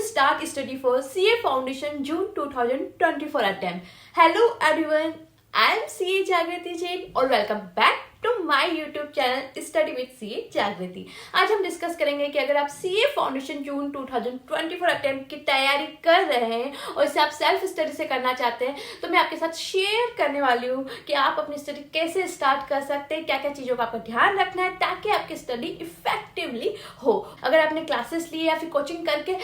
start study for CA Foundation June 2024 attempt. Hello everyone, I am CA Jagriti Jain और welcome back to my YouTube channel study with CA जागृति। आज हम discuss करेंगे कि अगर आप CA फाउंडेशन जून 2024 attempt की तैयारी कर रहे हैं और इसे आप सेल्फ स्टडी से करना चाहते हैं तो मैं आपके साथ शेयर करने वाली हूँ कि आप अपनी स्टडी कैसे स्टार्ट कर सकते हैं, क्या क्या चीज़ों का आपको ध्यान रखना है ताकि आपकी स्टडी इफेक्टिवली हो। अगर आपने क्लासेस लिए या फिर कोचिंग करके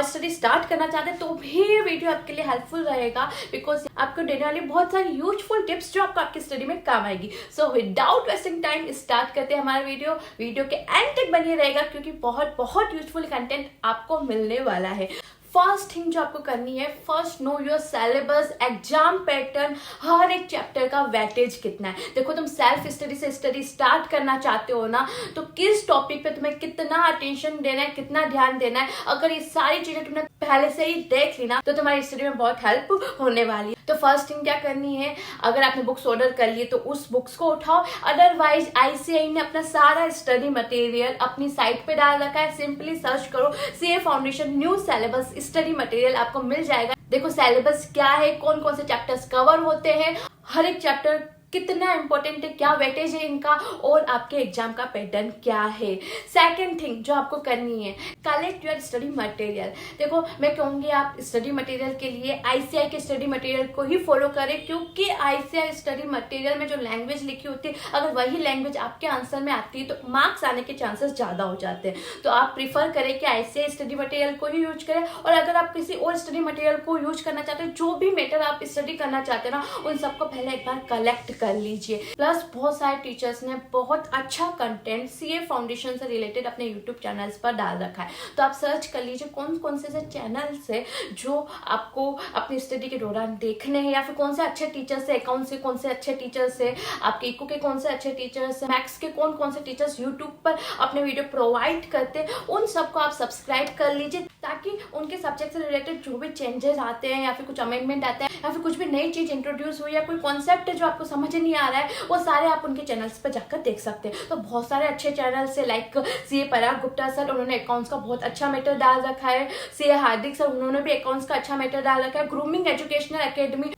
स्टडी स्टार्ट करना चाहते हैं तो भी ये वीडियो आपके लिए हेल्पफुल रहेगा, बिकॉज आपको देने वाली बहुत सारी यूजफुल टिप्स जो आपको आपकी स्टडी में काम आएगी। So without wasting time start करते हैं हमारा वीडियो के एंड तक बनिए रहेगा क्योंकि बहुत यूजफुल कंटेंट आपको मिलने वाला है। फर्स्ट थिंग जो आपको करनी है, first know your syllabus, exam pattern, हर एक चैप्टर का वेटेज कितना है। देखो तुम सेल्फ स्टडी से स्टडी स्टार्ट करना चाहते हो ना, तो किस टॉपिक पे तुम्हें कितना अटेंशन देना है, कितना ध्यान देना है, अगर ये सारी चीजें तुमने पहले से ही देख ली ना तो तुम्हारी स्टडी में बहुत हेल्प होने वाली है। तो फर्स्ट थिंग क्या करनी है, अगर आपने बुक्स ऑर्डर कर लिए तो उस बुक्स को उठाओ, अदरवाइज ICAI ने अपना सारा स्टडी मटेरियल अपनी साइट पे डाल रखा है। सिंपली सर्च करो CA foundation new syllabus study material, आपको मिल जाएगा। देखो सिलेबस क्या है, कौन कौन से चैप्टर्स कवर होते हैं, हर एक चैप्टर कितना इंपॉर्टेंट है, क्या वेटेज है इनका और आपके एग्जाम का पैटर्न क्या है। सेकंड थिंग जो आपको करनी है, कलेक्ट योर स्टडी मटेरियल। देखो मैं कहूंगी आप स्टडी मटेरियल के लिए ICAI के स्टडी मटेरियल को ही फॉलो करें, क्योंकि ICAI स्टडी मटेरियल में जो लैंग्वेज लिखी होती है अगर वही लैंग्वेज आपके आंसर में आती है तो मार्क्स आने के चांसेस ज्यादा हो जाते हैं। तो आप प्रीफर करें कि ICAI स्टडी मटेरियल को ही यूज करें, और अगर आप किसी और स्टडी मटेरियल को यूज करना चाहते हैं, जो भी मैटर आप स्टडी करना चाहते हैं ना, उन सबको पहले एक बार कलेक्ट कर लीजिए। प्लस बहुत सारे टीचर्स ने बहुत अच्छा कंटेंट CA फाउंडेशन से रिलेटेड अपने YouTube चैनल्स पर डाल रखा है, तो आप सर्च कर लीजिए कौन कौन से चैनल्स है जो आपको अपनी स्टडी के दौरान देखने हैं, या फिर कौन से अच्छे टीचर्स है, अकाउंट से कौन से अच्छे टीचर्स है, आपके इको के कौन से अच्छे टीचर्स है, मैथ्स के कौन कौन से टीचर्स YouTube पर अपने वीडियो प्रोवाइड करते हैं, उन सबको आप सब्सक्राइब कर लीजिए ताकि उनके सब्जेक्ट से रिलेटेड जो भी चेंजेस आते हैं या फिर कुछ अमेंडमेंट आता है या फिर कुछ भी नई चीज इंट्रोड्यूस हुई या कोई कॉन्सेप्ट जो आपको समझ नहीं आ रहा है, वो सारे आप उनके चैनल्स पर जाकर देख सकते हैं। तो बहुत सारे अच्छे चैनल्स है, लाइक CA पराग गुप्ता सर, उन्होंने अकाउंट्स का बहुत अच्छा मैटर डाल रखा है। CA हार्दिक सर, उन्होंने भी अकाउंट्स का अच्छा मैटर डाल रखा है। ग्रूमिंग एजुकेशनल एकेडमी,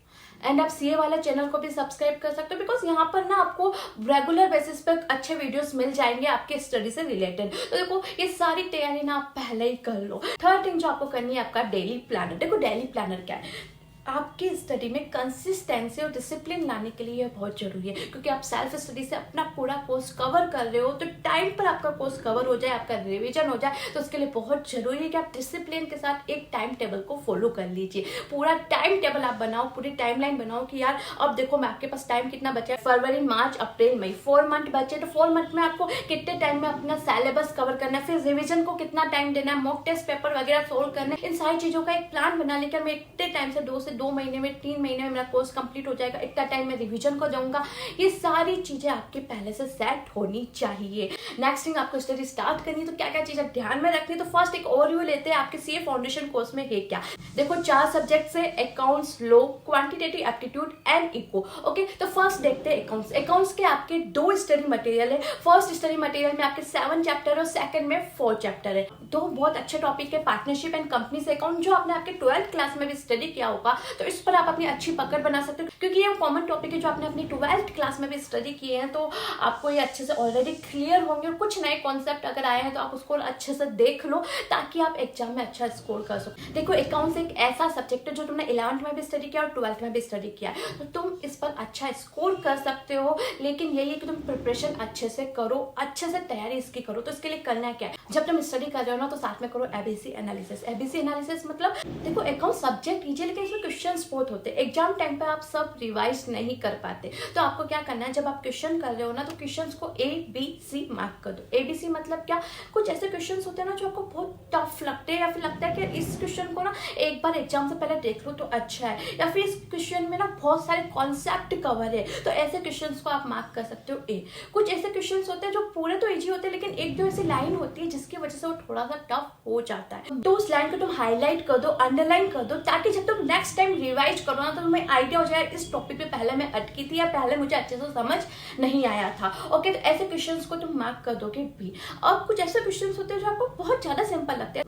एंड आप CA वाला चैनल को भी सब्सक्राइब कर सकते हो, बिकॉज यहाँ पर ना आपको रेगुलर बेसिस पर अच्छे वीडियोस मिल जाएंगे आपके स्टडी से रिलेटेड। तो देखो ये सारी तैयारी ना आप पहले ही कर लो। थर्ड थिंग जो आपको करनी है, आपका डेली प्लानर। देखो डेली प्लानर क्या है, आपकी स्टडी में कंसिस्टेंसी और डिसिप्लिन लाने के लिए यह बहुत जरूरी है, क्योंकि आप सेल्फ स्टडी से अपना पूरा कोर्स कवर कर रहे हो, तो टाइम पर आपका कोर्स कवर हो जाए, आपका रिवीजन हो जाए, तो उसके लिए बहुत जरूरी है कि आप डिसिप्लिन के साथ एक टाइम टेबल को फॉलो कर लीजिए। पूरा टाइम टेबल आप बनाओ, पूरी टाइमलाइन बनाओ कि यार अब देखो मैं आपके पास टाइम कितना बचा है, फरवरी मार्च अप्रैल मई 4 मंथ बचे, तो 4 मंथ में आपको कितने टाइम में अपना सिलेबस कवर करना है, फिर रिविजन को कितना टाइम देना है, मॉक टेस्ट पेपर वगैरह सोल्व करना है। इन सारी चीजों का एक प्लान बना लेकर मैं इतने टाइम से 2 महीने में 3 महीने में मेरा कोर्स कंप्लीट हो जाएगा, इतना टाइम में रिवीजन को जाऊंगा, ये सारी चीजें आपके पहले से सेट होनी चाहिए। नेक्स्ट थिंग, आपको स्टडी स्टार्ट करनी है तो क्या क्या चीजें ध्यान में रखनी है। तो फर्स्ट एक ओवरव्यू लेते हैं आपके CA फाउंडेशन कोर्स में है क्या। देखो 4 सब्जेक्ट्स है, accounts, law, quantitative aptitude and eco. Okay, तो फर्स्ट देखते हैं अकाउंट्स। अकाउंट्स के आपके 2 स्टडी मटेरियल है। फर्स्ट स्टडी मटेरियल में आपके 7 चैप्टर और सेकंड में 4 चैप्टर है। 2 बहुत अच्छे टॉपिक है, पार्टनरशिप एंड कंपनी से अकाउंट, जो आपने आपके 12th क्लास में भी स्टडी किया होगा, तो इस पर आप अपनी अच्छी पकड़ बना सकते हो, क्योंकि ये कॉमन टॉपिक है जो आपने अपनी 12th क्लास में भी स्टडी किए हैं, तो आपको ये अच्छे से ऑलरेडी क्लियर होंगे। और कुछ नए कॉन्सेप्ट अगर आए हैं तो आप उसको अच्छे से देख लो ताकि आप एग्जाम में अच्छा स्कोर कर सको। देखो अकाउंट्स एक ऐसा सब्जेक्ट है जो तुमने 11th में भी स्टडी किया और 12th में भी स्टडी किया है, तो तुम इस पर अच्छा स्कोर कर सकते हो, लेकिन यही है कि तुम प्रिपरेशन अच्छे से करो, अच्छे से तैयारी इसकी करो। तो इसके लिए करना क्या है, जब तुम स्टडी कर रहे हो ना तो साथ में करो ABC एनालिसिस। ABC एनालिसिस मतलब देखो अकाउंट सब्जेक्ट ईजी, लेकिन इसमें क्वेश्चंस बहुत होते हैं, एग्जाम टाइम पे आप सब रिवाइज नहीं कर पाते। तो आपको क्या करना है, जब आप क्वेश्चन कर रहे हो ना तो क्वेश्चंस को ABC मार्क कर दो। ABC मतलब क्या, कुछ ऐसे क्वेश्चंस होते हैं ना जो आपको बहुत टफ लगते हैं, या फिर लगता है कि इस क्वेश्चन को ना एक बार एग्जाम से पहले देख लो तो अच्छा है, या फिर इस क्वेश्चन में ना बहुत सारे कॉन्सेप्ट कवर है, तो ऐसे क्वेश्चंस को आप मार्क कर सकते हो A। कुछ ऐसे क्वेश्चंस होते हैं जो पूरे तो इजी होते हैं, लेकिन एक दो ऐसी लाइन होती है जिसकी वजह से वो थोड़ा सा टफ हो जाता है, तो उस लाइन को तुम हाईलाइट कर दो, अंडरलाइन कर दो, ताकि जब तुम नेक्स्ट टाइम रिवाइज करो ना तो तुम्हें आइडिया हो जाए इस टॉपिक पे पहले मैं अटकी थी या पहले मुझे अच्छे से समझ नहीं आया था। ओके, तो ऐसे क्वेश्चंस को तुम मार्क कर दोगे B। अब कुछ ऐसे क्वेश्चंस होते हैं जो आपको बहुत ज्यादा सिंपल लगते हैं,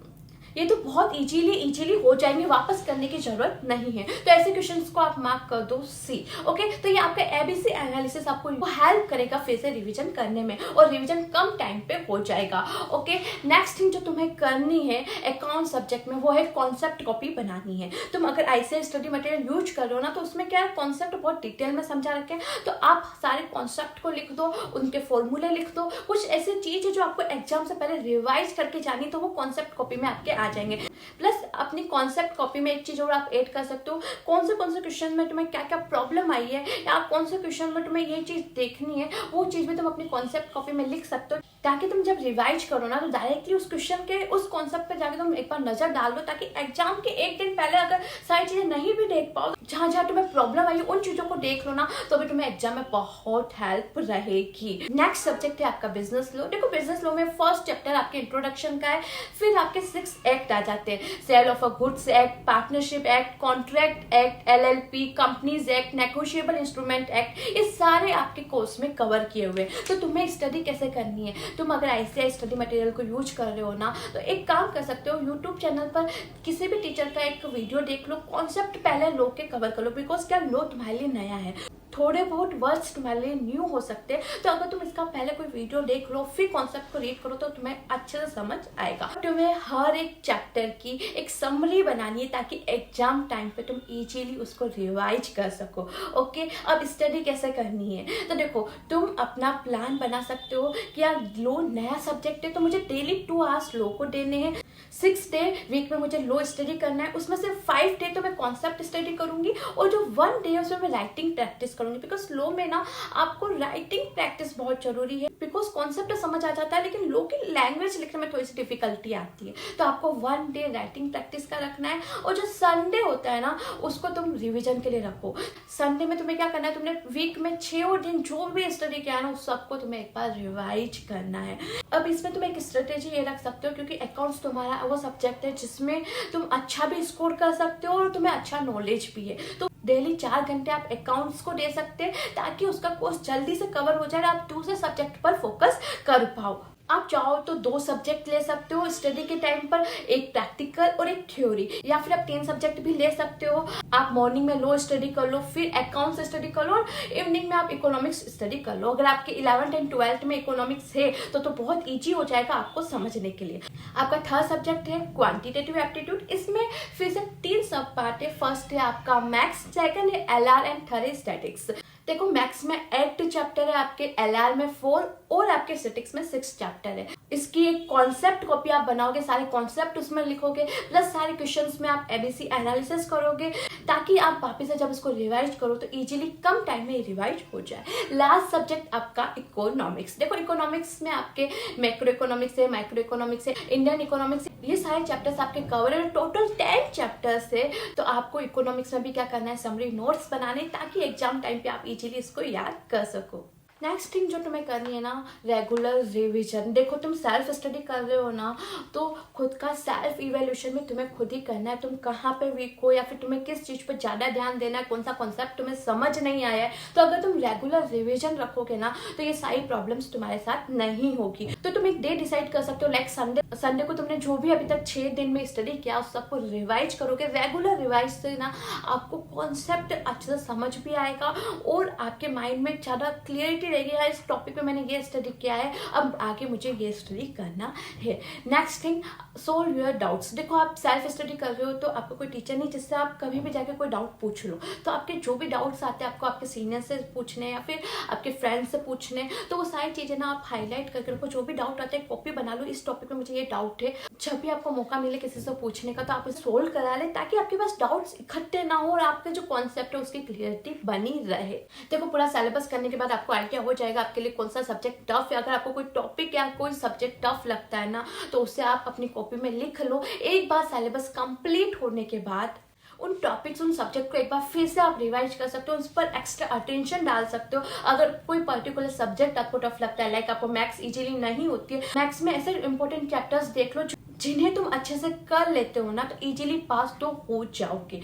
ये तो बहुत इजीली हो जाएंगे, वापस करने की जरूरत नहीं है। तो ऐसे क्वेश्चंस को आप मार्क कर दो सी। ओके, तो ये आपका एबीसी एनालिसिस आपको हेल्प करेगा फिर से रिवीजन करने में, और रिवीजन कम टाइम पे हो जाएगा। ओके, नेक्स्ट थिंग जो तुम्हें करनी है अकाउंट सब्जेक्ट में, वो है कॉन्सेप्ट कॉपी बनानी है। तुम अगर आईसीआई स्टडी मटेरियल यूज कर रहे हो ना, तो उसमें क्या है, कॉन्सेप्ट बहुत डिटेल में समझा रखे हैं, तो आप सारे कॉन्सेप्ट को लिख दो, उनके फॉर्मूले लिख दो, कुछ ऐसी चीज है जो आपको एग्जाम से पहले रिवाइज करके जानी, तो वो कॉन्सेप्ट कॉपी में आपके आ जाएंगे। प्लस अपनी कॉन्सेप्ट कॉपी में एक चीज और आप ऐड कर सकते हो, कौन से क्वेश्चन में तुम्हें क्या क्या प्रॉब्लम आई है, या कौन से क्वेश्चन में तुम्हें ये चीज देखनी है, वो चीज भी तुम अपनी कॉन्सेप्ट कॉपी में लिख सकते हो, ताकि तुम जब रिवाइज करो ना, तो डायरेक्टली उस क्वेश्चन के उस कॉन्सेप्ट पे जाके तुम एक बार नजर डाल दो, ताकि एग्जाम के एक दिन पहले अगर सारी चीजें नहीं भी देख पाओ, जहां जहां तुम्हें प्रॉब्लम आई उन चीजों को देख लो ना, तो भी तुम्हें एग्जाम में बहुत हेल्प रहेगी। नेक्स्ट सब्जेक्ट है आपका बिजनेस लॉ। देखो, बिजनेस लॉ में फर्स्ट चैप्टर आपके इंट्रोडक्शन का है, फिर आपके 6 एक्ट आ जाते हैं, sale of a goods act, partnership act, contract act, LLP, companies act, negotiable instrument act, ये सारे आपके कोर्स में कवर किए हुए। तो तुम्हें स्टडी कैसे करनी है, तुम अगर आईसीआई स्टडी मटेरियल को यूज कर रहे हो ना, तो एक काम कर सकते हो, यूट्यूब चैनल पर किसी भी टीचर का एक वीडियो देख लो, कॉन्सेप्ट पहले लो के कवर कर लो, बिकॉज क्या लो तुम्हारे लिए नया है, थोड़े बहुत वर्ड्स तुम्हारे लिए न्यू हो सकते हैं, तो अगर तुम इसका पहले कोई वीडियो देख लो, फिर कॉन्सेप्ट को रीड करो, तो तुम्हें अच्छे से समझ आएगा। तुम्हें हर एक चैप्टर की एक समरी बनानी है, ताकि एग्जाम टाइम पे तुम इजीली उसको रिवाइज कर सको। ओके, अब स्टडी कैसे करनी है, तो देखो, तुम अपना प्लान बना सकते हो कि यार लो नया सब्जेक्ट है, तो मुझे डेली 2 आवर्स लो को देने हैं, 6 डे वीक में मुझे लो स्टडी करना है, उसमें से 5 डे तो मैं कॉन्सेप्ट स्टडी करूंगी, और जो 1 डे है उसमें मैं राइटिंग प्रैक्टिस करूंगी, बिकॉज लो में ना आपको राइटिंग प्रैक्टिस बहुत जरूरी है, बिकॉज कॉन्सेप्ट समझ आ जाता है, लेकिन लो की लैंग्वेज लिखने में थोड़ी सी डिफिकल्टी आती है, तो आपको 1 डे राइटिंग प्रैक्टिस का रखना है, और जो संडे होता है ना, उसको तुम रिविजन के लिए रखो। संडे में तुम्हें क्या करना है, तुमने वीक में 6 दिन जो भी स्टडी किया ना, उस सबको तुम्हें एक बार रिवाइज करना है। अब इसमें तुम एक स्ट्रेटेजी ये रख सकते हो, क्योंकि अकाउंट्स तुम्हारा वो सब्जेक्ट है जिसमें तुम अच्छा भी स्कोर कर सकते हो और तुम्हें अच्छा नॉलेज भी है, तो डेली 4 घंटे आप अकाउंट्स को दे सकते हैं, ताकि उसका कोर्स जल्दी से कवर हो जाए, आप दूसरे सब्जेक्ट पर फोकस कर पाओ। आप चाहो तो 2 सब्जेक्ट ले सकते हो स्टडी के टाइम पर, एक प्रैक्टिकल और एक थ्योरी, या फिर आप 3 सब्जेक्ट भी ले सकते हो। आप मॉर्निंग में लो स्टडी कर लो, फिर अकाउंट्स स्टडी कर लो, और इवनिंग में आप इकोनॉमिक्स स्टडी कर लो। अगर आपके 11th एंड 12th में इकोनॉमिक्स है तो बहुत ईजी हो जाएगा आपको समझने के लिए। आपका थर्ड सब्जेक्ट है क्वांटिटेटिव एप्टीट्यूड, इसमें फिर से 3 सब पार्ट है। फर्स्ट है आपका मैथ्स, सेकंड है एलआर, एंड थर्ड है स्टैटिक्स। देखो, मैथ्स में 8 चैप्टर है आपके, एलआर में 4, और आपके स्टैटिक्स में 6 चैप्टर है। इसकी एक कॉन्सेप्ट कॉपी आप बनाओगे, सारे कॉन्सेप्ट उसमें लिखोगे, प्लस सारे क्वेश्चंस में आप एबीसी एनालिसिस करोगे, ताकि आप वापस से जब इसको रिवाइज करो तो इजीली कम टाइम में रिवाइज हो जाए। लास्ट सब्जेक्ट आपका इकोनॉमिक्स। देखो, इकोनॉमिक्स में आपके मैक्रो इकोनॉमिक्स है, माइक्रो इकोनॉमिक्स है, इंडियन इकोनॉमिक्स, ये सारे चैप्टर्स आपके कवर है, टोटल 10 चैप्टर्स है। तो आपको इकोनॉमिक्स में भी क्या करना है, समरी नोट्स बनाने, ताकि एग्जाम टाइम पे आप इजीली इसको याद कर सको। नेक्स्ट थिंग जो तुम्हें करनी है ना, रेगुलर रिवीजन। देखो, तुम सेल्फ स्टडी कर रहे हो ना, तो खुद का सेल्फ इवेल्यूशन में तुम्हें खुद ही करना है, तुम कहाँ पे वीक हो, या फिर तुम्हें किस चीज पे ज्यादा ध्यान देना है, कौन सा कॉन्सेप्ट तुम्हें समझ नहीं आया है। तो अगर तुम रेगुलर रिवीजन रखोगे ना, तो ये सारी प्रॉब्लम्स तुम्हारे साथ नहीं होगी। तो तुम एक डे डिसाइड कर सकते हो, लाइक संडे को तुमने जो भी अभी तक 6 दिन में स्टडी किया उस सबको रिवाइज करोगे। रेगुलर रिवाइज से ना आपको कॉन्सेप्ट अच्छे से समझ भी आएगा, और आपके माइंड में ज्यादा क्लियरिटी रहेगी, यार इस टॉपिक पे मैंने ये स्टडी किया है, अब आगे मुझे ये स्टडी करना है। Next thing, solve your doubts. देखो, आप सेल्फ स्टडी कर रहे हो तो आपको कोई टीचर नहीं जिससे आप कभी भी जाके कोई डाउट पूछ लो, तो आपके जो भी डाउट्स आते हैं आपको आपके सीनियर से पूछने या फिर आपके फ्रेंड से पूछने, तो वो सारी चीजें ना आप हाईलाइट करके रखो। जो भी डाउट आता है कॉपी बना लो, इस टॉपिक में मुझे ये डाउट है, जब भी आपको मौका मिले किसी से पूछने का तो आप सोल्व करा ले, ताकि आपके पास डाउट्स इकट्ठे ना हो और आपके जो कॉन्सेप्ट है उसकी क्लियरिटी बनी रहे। देखो, पूरा सिलेबस करने के बाद आपको आइडिया हो जाएगा आपके लिए कौन सा सब्जेक्ट टफ है। अगर आपको कोई टॉपिक या कोई सब्जेक्ट टफ लगता है ना, तो उसे आप अपनी कॉपी में लिख लो। एक बार सिलेबस कंप्लीट होने के बाद उन टॉपिक्स, उन सब्जेक्ट को एक बार फिर से आप रिवाइज कर सकते हो, उस पर एक्स्ट्रा अटेंशन डाल सकते हो। अगर कोई पर्टिकुलर सब्जेक्ट आपको टफ लगता है, लाइक आपको मैथ्स इजीली नहीं होती है, मैथ्स में ऐसे इंपॉर्टेंट चैप्टर्स देख लो जिन्हें तुम अच्छे से कर लेते हो ना, तो इजीली पास तो हो जाओगे।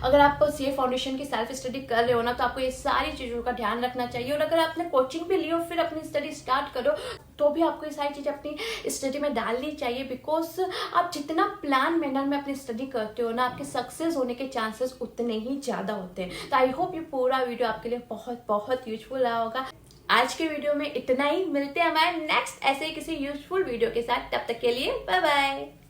अगर आप सीए फाउंडेशन की सेल्फ स्टडी कर रहे हो ना, तो आपको ये सारी चीज़ों का ध्यान रखना चाहिए। और अगर आपने कोचिंग भी ली हो फिर अपनी स्टडी स्टार्ट करो, तो भी आपको ये सारी चीज़ अपनी स्टडी में डालनी चाहिए। बिकॉज आप जितना प्लान मैनर में अपनी स्टडी करते हो ना, आपके सक्सेस होने के चांसेस उतने ही ज़्यादा होते हैं। तो आई होप ये पूरा वीडियो आपके लिए बहुत बहुत यूजफुल रहा होगा। आज के वीडियो में इतना ही, मिलते हैं हमारे नेक्स्ट ऐसे ही किसी यूजफुल वीडियो के साथ। तब तक के लिए बाय बाय।